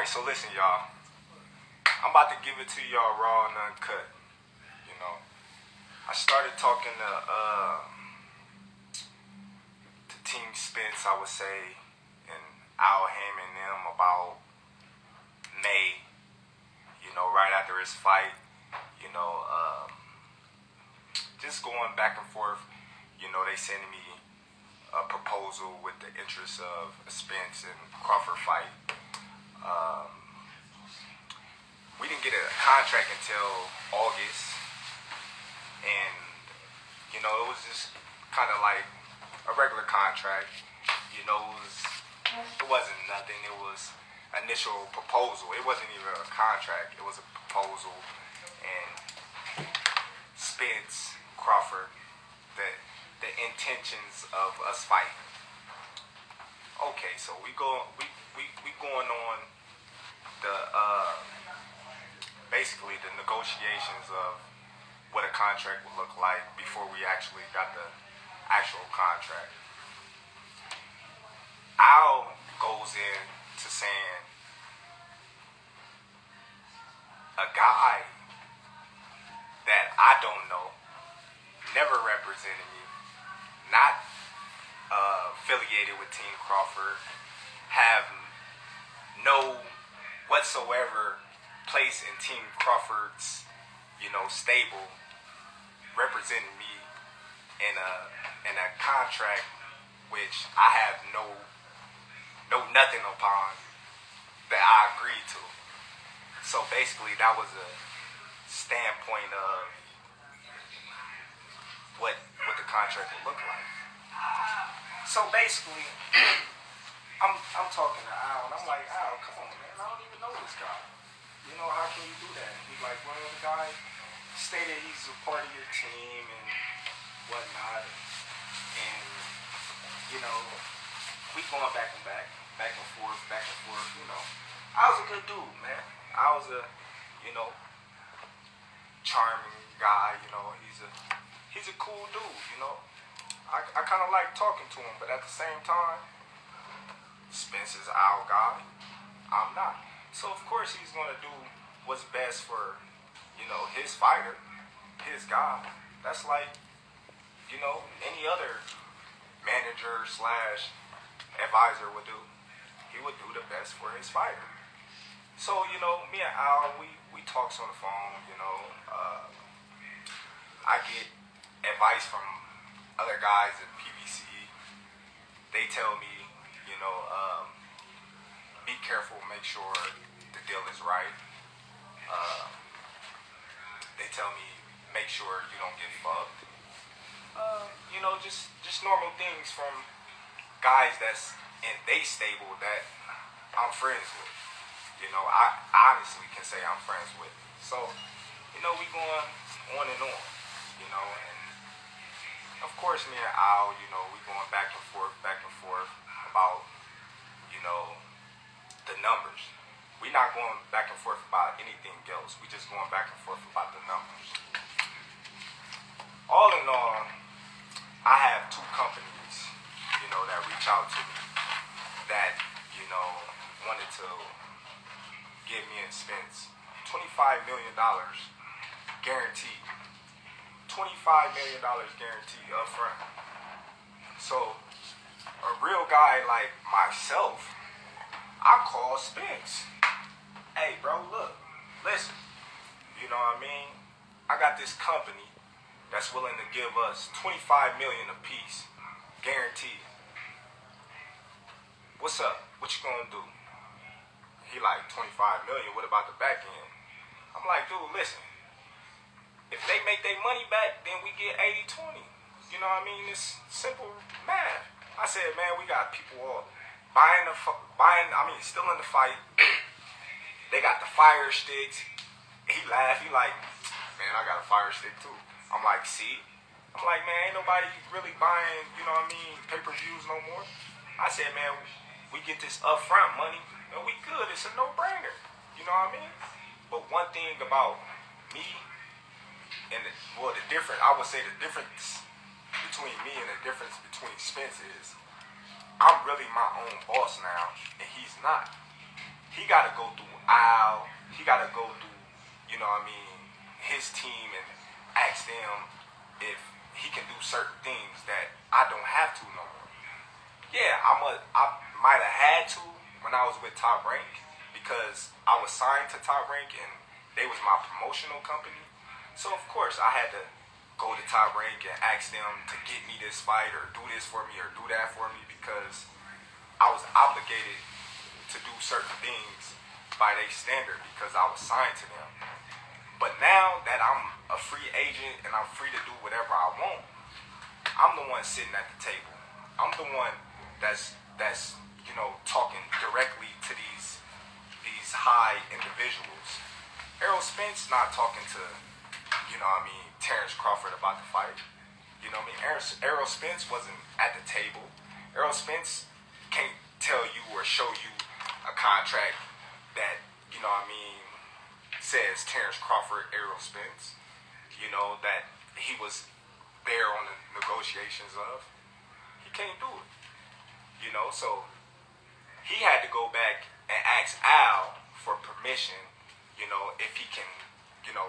Alright, so listen, y'all. I'm about to give it to y'all raw and uncut. You know, I started talking to Team Spence, I would say, and Haymon and them about May. You know, right after his fight. You know, just going back and forth. You know, they sending me a proposal with the interest of a Spence and Crawford fight. We didn't get a contract until August, and you know it was just kind of like a regular contract. You know, it wasn't nothing. It was initial proposal. It wasn't even a contract. It was a proposal, and Spence, Crawford, the intentions of us fighting. Okay, so we going on the basically the negotiations of what a contract would look like before we actually got the actual contract. Al goes in to saying a guy that I don't know, never represented me, not affiliated with Team Crawford, have no whatsoever place in Team Crawford's, you know, stable, representing me in a contract which I have no nothing upon that I agreed to. So basically, that was a standpoint of what the contract would look like. So basically, I'm talking to Al, and I'm like, Al, come on, man, I don't even know this guy. You know, how can you do that? And he's like, well, the guy stated he's a part of your team and whatnot. And you know, we going back and forth, you know. I was a good dude, man. I was a, you know, charming guy, you know. He's a cool dude, you know. I kind of like talking to him, but at the same time, Spence is our guy. I'm not. So of course he's gonna do what's best for, you know, his fighter, his guy. That's like, you know, any other manager / advisor would do. He would do the best for his fighter. So, you know, me and Al, we talks on the phone, you know. I get advice from other guys at PBC. They tell me, you know, be careful, make sure the deal is right. They tell me, make sure you don't get fucked. You know, just normal things from guys that's in they stable that I'm friends with. You know, I honestly can say I'm friends with. So, you know, we going on and on, you know, and of course me and Al, you know, we going back and forth about, you know, the numbers. We not going back and forth about anything else. We just going back and forth about the numbers. All in all, I have two companies, you know, that reach out to me that, you know, wanted to give me and Spence $25 million guaranteed. $25 million guaranteed up front. So, a real guy like myself, I call Spence. Hey, bro, look, listen. You know what I mean? I got this company that's willing to give us $25 million apiece, guaranteed. What's up? What you gonna do? He like, $25 million. What about the back end? I'm like, dude, listen. If they make their money back, then we get 80-20. You know what I mean? It's simple math. I said, man, we got people all still in the fight. They got the fire sticks. He laughed. He like, man, I got a fire stick too. I'm like, see? I'm like, man, ain't nobody really buying, you know what I mean, pay-per-views no more. I said, man, we get this upfront money, and we good. It's a no-brainer. You know what I mean? But one thing about me and I would say the difference between me and the difference between Spence is I'm really my own boss now, and he's not. he got to go through Al. He got to go through, you know what I mean, his team and ask them if he can do certain things that I don't have to no more. Yeah, I might have had to when I was with Top Rank because I was signed to Top Rank and they was my promotional company. So of course I had to go to Top Rank and ask them to get me this fight or do this for me or do that for me because I was obligated to do certain things by their standard because I was signed to them. But now that I'm a free agent and I'm free to do whatever I want, I'm the one sitting at the table. I'm the one that's talking directly to these high individuals. Errol Spence not talking to, Terrence Crawford about the fight. You know what I mean? Errol Spence wasn't at the table. Errol Spence can't tell you or show you a contract that, says Terrence Crawford, Errol Spence, that he was there on the negotiations of. He can't do it. So he had to go back and ask Al for permission, if he can,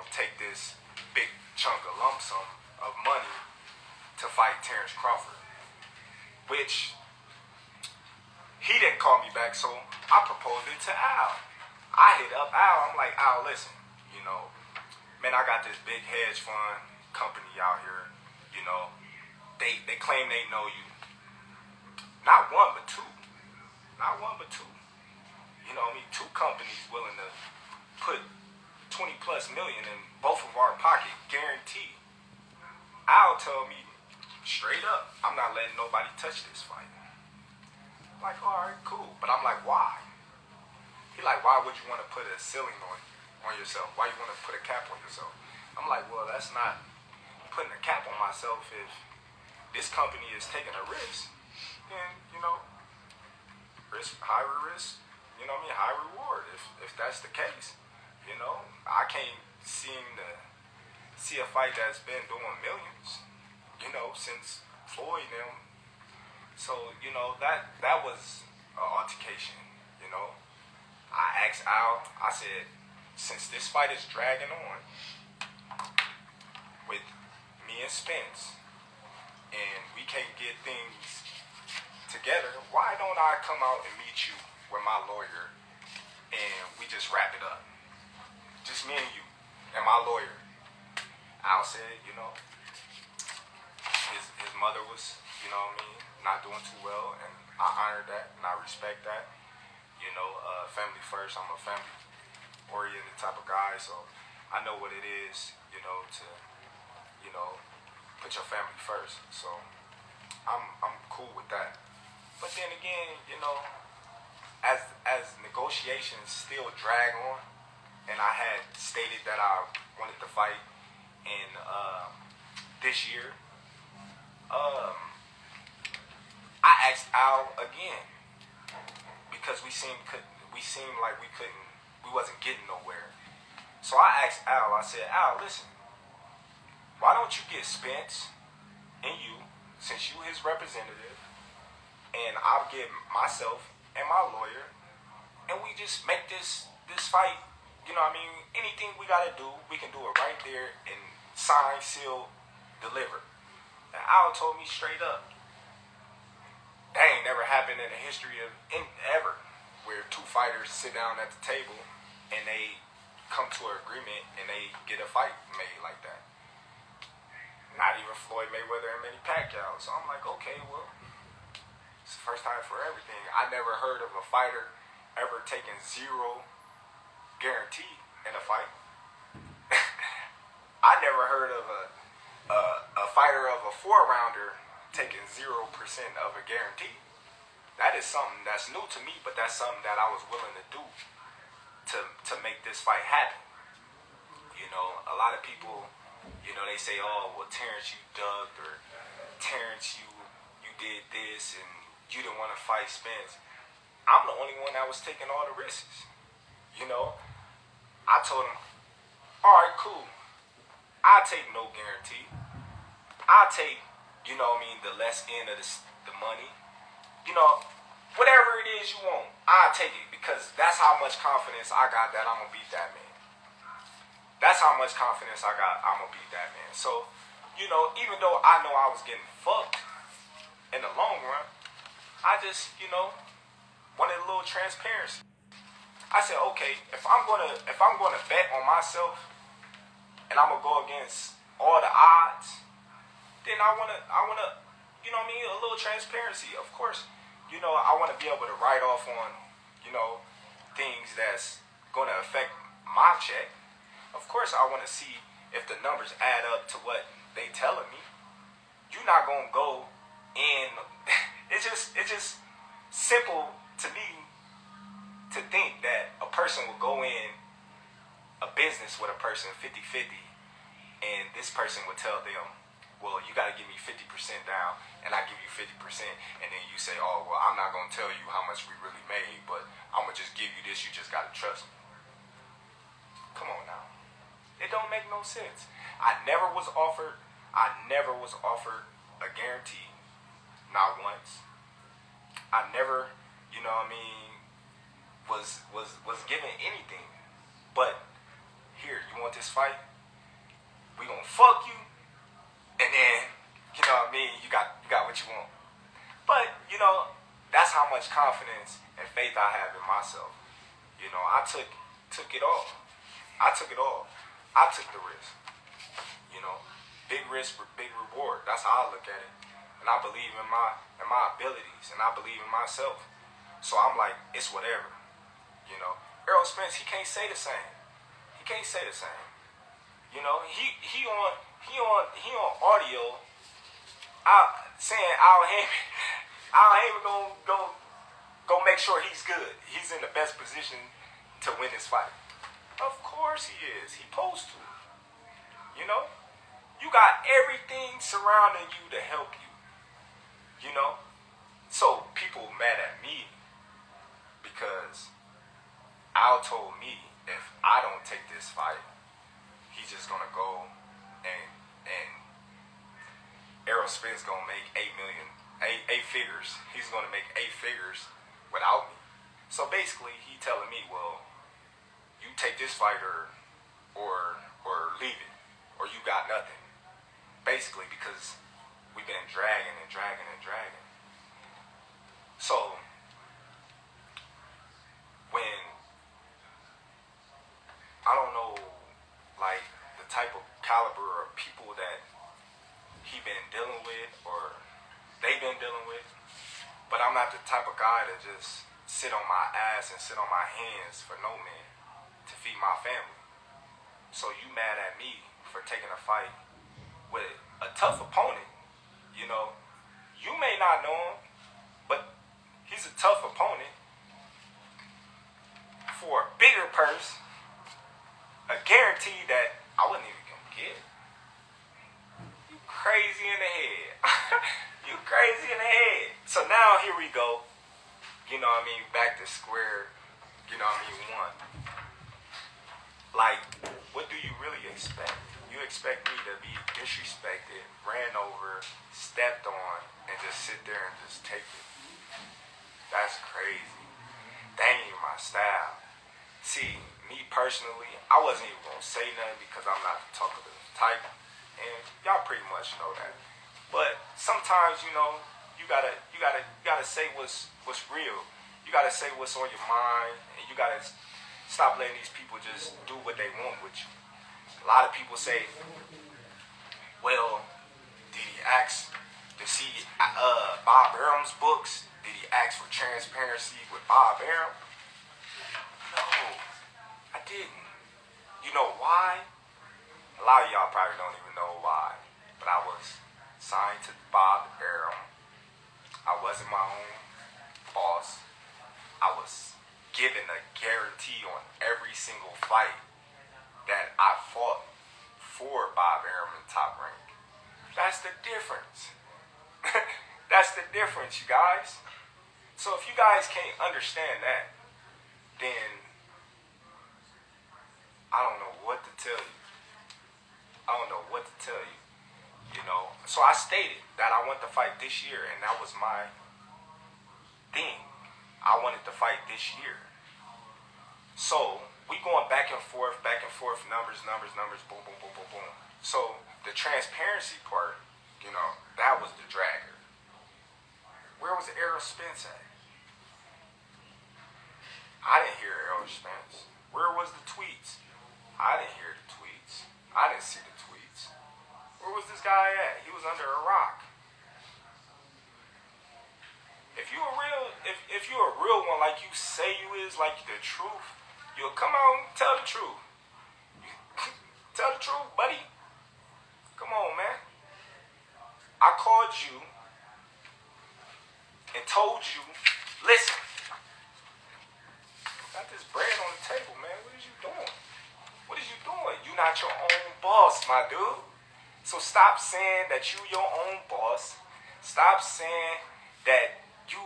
take this big chunk of lump sum of money to fight Terrence Crawford, which he didn't call me back, so I proposed it to Al. I hit up Al. I'm like, Al, listen, man, I got this big hedge fund company out here. They claim they know you. Not one, but two. Not one, but two. Two companies willing to put 20 plus million in both of our pocket, guaranteed. Al told me straight up, I'm not letting nobody touch this fight. I'm like, all right, cool. But I'm like, why? He like, why would you want to put a ceiling on yourself? Why you want to put a cap on yourself? I'm like, well, that's not putting a cap on myself. If this company is taking a risk, then, high risk, high reward. If that's the case, I can't seem to see a fight that's been doing millions, since Floyd and them. So, that was an altercation, I asked Al, I said, since this fight is dragging on with me and Spence, and we can't get things together, why don't I come out and meet you with my lawyer and we just wrap it up? Just me and you and my lawyer. Al said, his mother was, not doing too well, and I honor that and I respect that. Family first. I'm a family-oriented type of guy, so I know what it is, to, put your family first. So I'm cool with that. But then again, as negotiations still drag on, and I had stated that I wanted to fight in this year, I asked Al again because we seemed like we wasn't getting nowhere. So I asked Al. I said, Al, listen, why don't you get Spence and you, since you his representative, and I'll get myself and my lawyer, and we just make this fight. Anything we gotta do, we can do it right there and sign, seal, deliver. And Al told me straight up, that ain't never happened in the history of ever, where two fighters sit down at the table and they come to an agreement and they get a fight made like that. Not even Floyd Mayweather and Manny Pacquiao. So I'm like, okay, well, it's the first time for everything. I never heard of a fighter ever taking zero guarantee in a fight. I never heard of a fighter of a 4-rounder taking 0% of a guarantee. That is something that's new to me, but that's something that I was willing to do to make this fight happen. A lot of people, they say, oh, well, Terrence, you ducked, or Terrence, you did this, and you didn't want to fight Spence. I'm the only one that was taking all the risks. I told him, all right, cool. I'll take no guarantee. I'll take, the less end of the money. Whatever it is you want, I'll take it Because that's how much confidence I got that I'm gonna beat that man. That's how much confidence I got I'm gonna beat that man. So, even though I know I was getting fucked in the long run, I just, wanted a little transparency. I said, okay, if I'm gonna bet on myself and I'm gonna go against all the odds, then I wanna, a little transparency. Of course, I wanna be able to write off on, things that's gonna affect my check. Of course, I wanna see if the numbers add up to what they telling me. You're not gonna go in. It's just simple to me to think that a person will go in a business with a person 50-50, and this person would tell them, well, you got to give me 50% down, and I give you 50%, and then you say, oh, well, I'm not going to tell you how much we really made, but I'm going to just give you this, you just got to trust me. Come on now. It don't make no sense. I never was offered a guarantee, not once. I never, was given anything. But here, you want this fight? We gonna fuck you, and then you got what you want. But that's how much confidence and faith I have in myself. I took it all. I took it all. I took the risk. Big risk, big reward. That's how I look at it. And I believe in my abilities, and I believe in myself. So I'm like, it's whatever. Errol Spence, he can't say the same. He can't say the same. He on audio saying Al Haymon go make sure he's good. He's in the best position to win this fight. Of course he is. He supposed to. You got everything surrounding you to help you. So people mad at me because Al told me if I don't take this fight, he's just gonna go and Errol Spence gonna make 8 figures. He's gonna make 8 figures without me. So basically, he telling me, well, you take this fight or leave it, or you got nothing. Basically, because we've been dragging. So when I don't know, like the type of caliber of people that he been dealing with or they been dealing with, but I'm not the type of guy to just sit on my ass and sit on my hands for no man to feed my family. So you mad at me for taking a fight with a tough opponent? You may not know him, but he's a tough opponent for a bigger purse, a guarantee that I wouldn't even gonna get. You crazy in the head. You crazy in the head. So now here we go. Back to square, one. Like, what do you really expect? You expect me to be disrespected, ran over, stepped on, and just sit there and just take it? That's crazy. That ain't even my style. See, me personally, I wasn't even gonna say nothing because I'm not the talkative type, and y'all pretty much know that. But sometimes, you gotta say what's real. You gotta say what's on your mind, and you gotta stop letting these people just do what they want with you. A lot of people say, well, did he ask to see Bob Arum's books? Did he ask for transparency with Bob Arum? No, I didn't. You know why? A lot of y'all probably don't even know why. But I was signed to Bob Arum. I wasn't my own boss. I was given a guarantee on every single fight that I fought for Bob Arum in Top Rank. That's the difference. That's the difference, you guys. So if you guys can't understand that, then I don't know what to tell you. So I stated that I want to fight this year, and that was my thing. I wanted to fight this year. So we going back and forth, numbers, boom, boom, boom, boom, boom. So the transparency part, that was the dragger. Where was Errol Spence at? I didn't hear Errol Spence. Where was the tweets? I didn't hear the tweets. I didn't see the tweets. Where was this guy at? He was under a rock. If you a real one, like you say you is, like the truth, you'll come out and tell the truth. Tell the truth, buddy. Come on, man. I called you and told you, listen, got this bread on the table, man. What is you doing? What is you doing? You not your own boss, my dude. So stop saying that you your own boss. Stop saying that you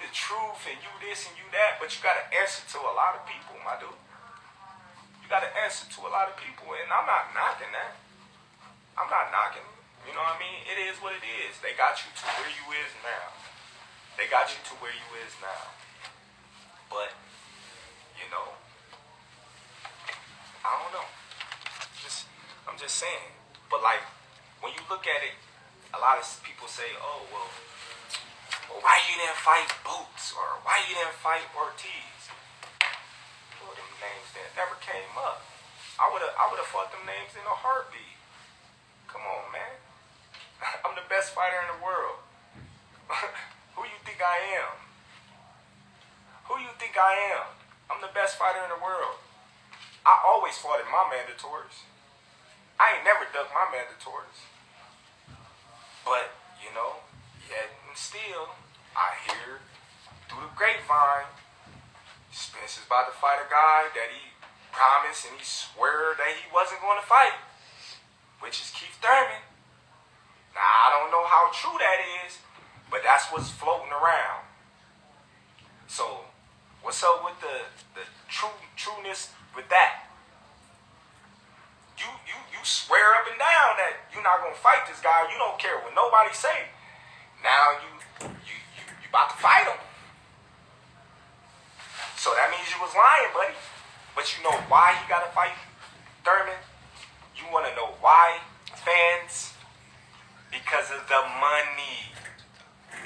the truth and you this and you that, but you gotta answer to a lot of people, my dude. You gotta answer to a lot of people, and I'm not knocking that. I'm not knocking it. You know what I mean? It is what it is. They got you to where you is now. They got you to where you is now. But, I don't know. I'm just saying. But like, when you look at it, a lot of people say, oh, well, why you didn't fight Boots? Or why you didn't fight Ortiz? Well, them names that never came up. I would have fought them names in a heartbeat. Come on, man. I'm the best fighter in the world. Who you think I am? Who you think I am? I'm the best fighter in the world. I always fought in my mandatories. I ain't never ducked my mandatories. But, yet and still, I hear through the grapevine, Spence is about to fight a guy that he promised and he swore that he wasn't going to fight, which is Keith Thurman. Now, I don't know how true that is, but that's what's floating around. So, what's up with the trueness with that? You swear up and down that you're not gonna fight this guy. You don't care what nobody say. Now you about to fight him. So that means you was lying, buddy. But you know why he gotta fight Thurman? You wanna know why, fans? Because of the money.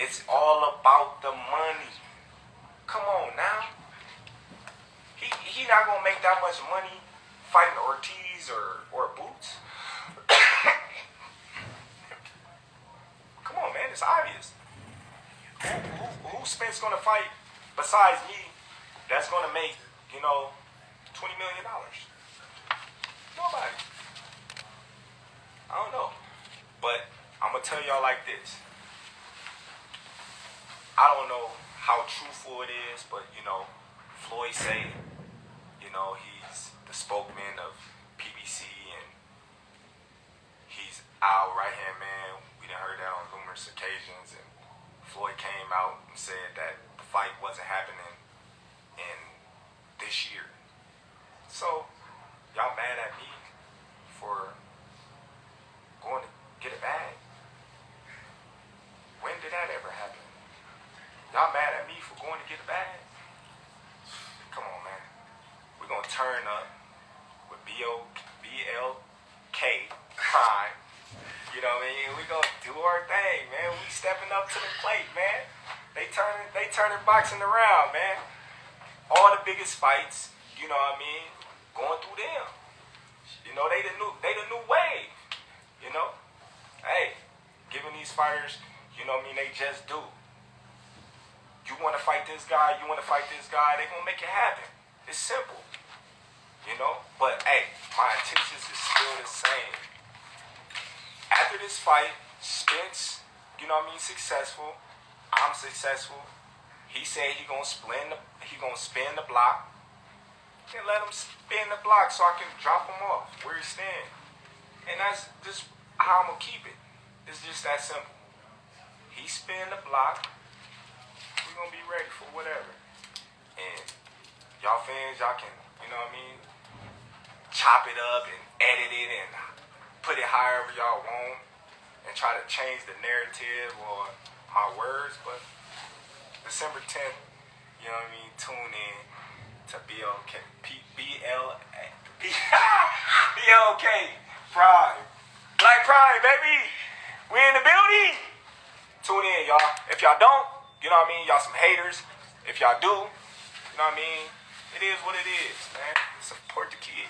It's all about the money. Come on now. He not gonna make that much money fighting Ortiz or Boots. Come on, man, it's obvious. Who's Spence gonna fight besides me that's gonna make, $20 million? Nobody. I don't know. But I'm gonna tell y'all like this. I don't know how truthful it is, but Floyd say, he's the spokesman of PBC and he's our right-hand man. We done heard that on numerous occasions, and Floyd came out and said that the fight wasn't happening in this year. So, y'all mad at me for going to get a bag? When did that ever happen? Y'all mad at me for going to get a bag? Come on, man. We're going to turn up with BLK crime. You know what I mean? We're going to do our thing, man. We stepping up to the plate, man. They turning boxing around, man. All the biggest fights, you know what I mean, going through them. They the new wave. Hey, giving these fighters, they just do. You want to fight this guy, they gonna make it happen. It's simple. But hey, my intentions is still the same. After this fight, Spence, successful. I'm successful. He said he gonna spin the block. And let him spin the block so I can drop him off where he stand. And that's just how I'm gonna keep it. It's just that simple. He spin the block. We're gonna be ready for whatever. And y'all fans, y'all can, chop it up and edit it and put it however y'all want and try to change the narrative or my words, but December 10th, tune in. to BLK. BLK. Pride. Black Pride, baby. We in the building. Tune in, y'all. If y'all don't, you know what I mean? Y'all some haters. If y'all do, you know what I mean? It is what it is, man. Support the kid.